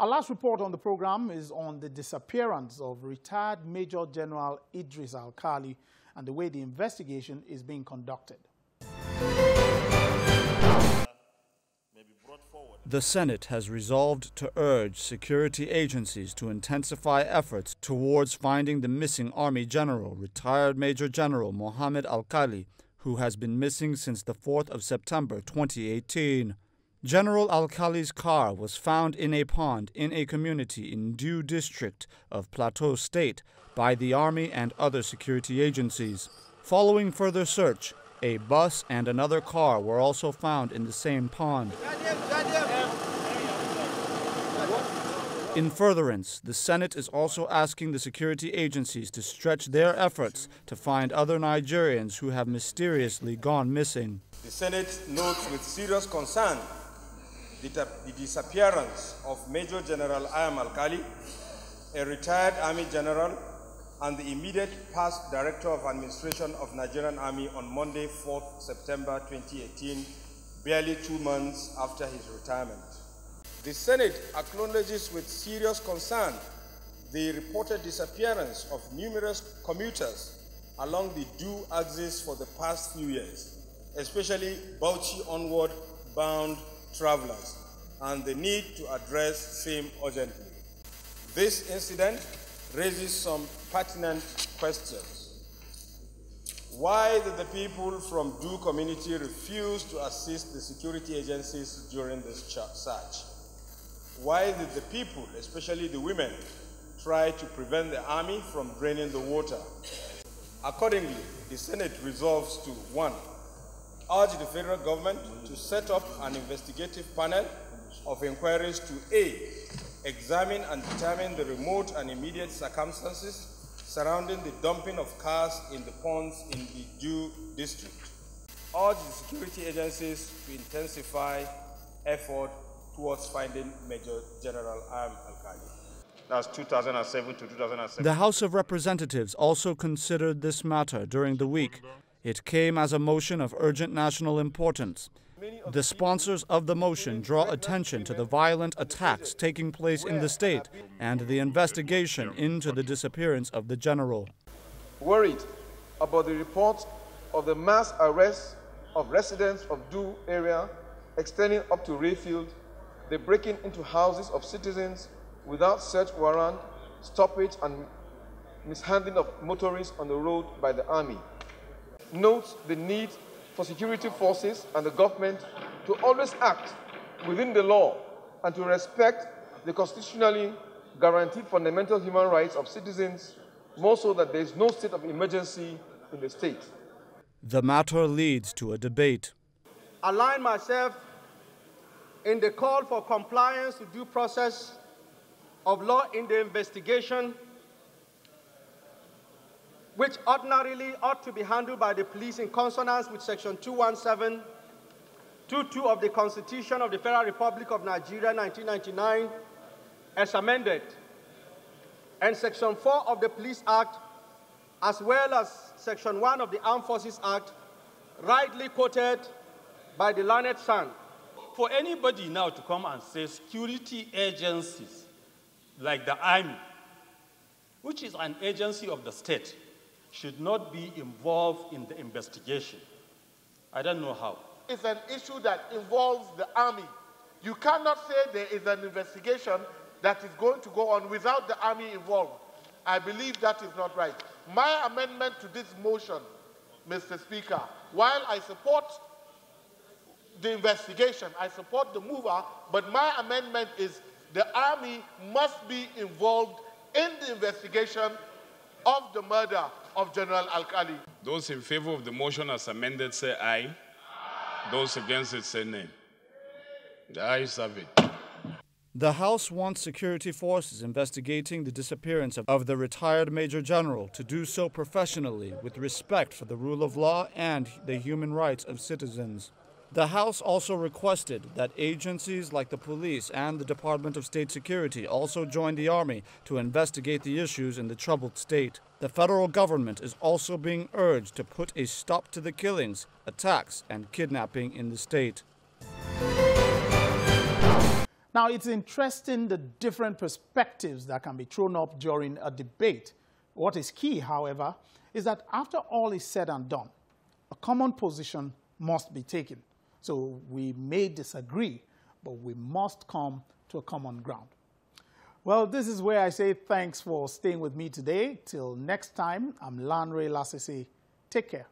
Our last report on the program is on the disappearance of retired Major General Idris Alkali and the way the investigation is being conducted. The Senate has resolved to urge security agencies to intensify efforts towards finding the missing Army General, retired Major General Mohammed Alkali, who has been missing since the 4th of September 2018. General Alkali's car was found in a pond in a community in Dew District of Plateau State by the Army and other security agencies. Following further search, a bus and another car were also found in the same pond. In furtherance, the Senate is also asking the security agencies to stretch their efforts to find other Nigerians who have mysteriously gone missing. The Senate notes with serious concern the disappearance of Major General Alkali, a retired Army General and the immediate past Director of Administration of Nigerian Army on Monday, 4th September 2018, barely 2 months after his retirement. The Senate acknowledges with serious concern the reported disappearance of numerous commuters along the Dew axis for the past few years, especially Bauchi onward bound travelers, and the need to address same urgently. This incident raises some pertinent questions. Why did the people from Dew community refuse to assist the security agencies during this search? Why did the people, especially the women, try to prevent the army from draining the water? Accordingly, the Senate resolves to 1. Urge the federal government to set up an investigative panel of inquiries to A. Examine and determine the remote and immediate circumstances surrounding the dumping of cars in the ponds in the Dew district. Urge the security agencies to intensify effort towards finding Major General Alkali. That's 2007 to 2007. The House of Representatives also considered this matter during the week. It came as a motion of urgent national importance. The sponsors of the motion draw attention to the violent attacks taking place in the state and the investigation into the disappearance of the general. Worried about the reports of the mass arrests of residents of Dew area extending up to Rayfield, the breaking into houses of citizens without search warrant, stoppage and mishandling of motorists on the road by the army. Notes the need for security forces and the government to always act within the law and to respect the constitutionally guaranteed fundamental human rights of citizens, more so that there is no state of emergency in the state. The matter leads to a debate. Align myself in the call for compliance to due process of law in the investigation, which ordinarily ought to be handled by the police in consonance with Section 217, 22 of the Constitution of the Federal Republic of Nigeria, 1999, as amended, and Section 4 of the Police Act, as well as Section 1 of the Armed Forces Act, rightly quoted by the learned son. For anybody now to come and say security agencies like the Army, which is an agency of the state, should not be involved in the investigation, I don't know how. It's an issue that involves the Army. You cannot say there is an investigation that is going to go on without the Army involved. I believe that is not right. My amendment to this motion, Mr. Speaker, while I support the investigation, I support the mover, but my amendment is the Army must be involved in the investigation of the murder of General Alkali. Those in favor of the motion as amended say aye. Those against it say nay. The ayes have it. The House wants security forces investigating the disappearance of the retired Major General to do so professionally with respect for the rule of law and the human rights of citizens. The House also requested that agencies like the police and the Department of State Security also join the Army to investigate the issues in the troubled state. The federal government is also being urged to put a stop to the killings, attacks, and kidnapping in the state. Now, it's interesting the different perspectives that can be thrown up during a debate. What is key, however, is that after all is said and done, a common position must be taken. So we may disagree, but we must come to a common ground. Well, this is where I say thanks for staying with me today. Till next time, I'm Lanre Lasisi. Take care.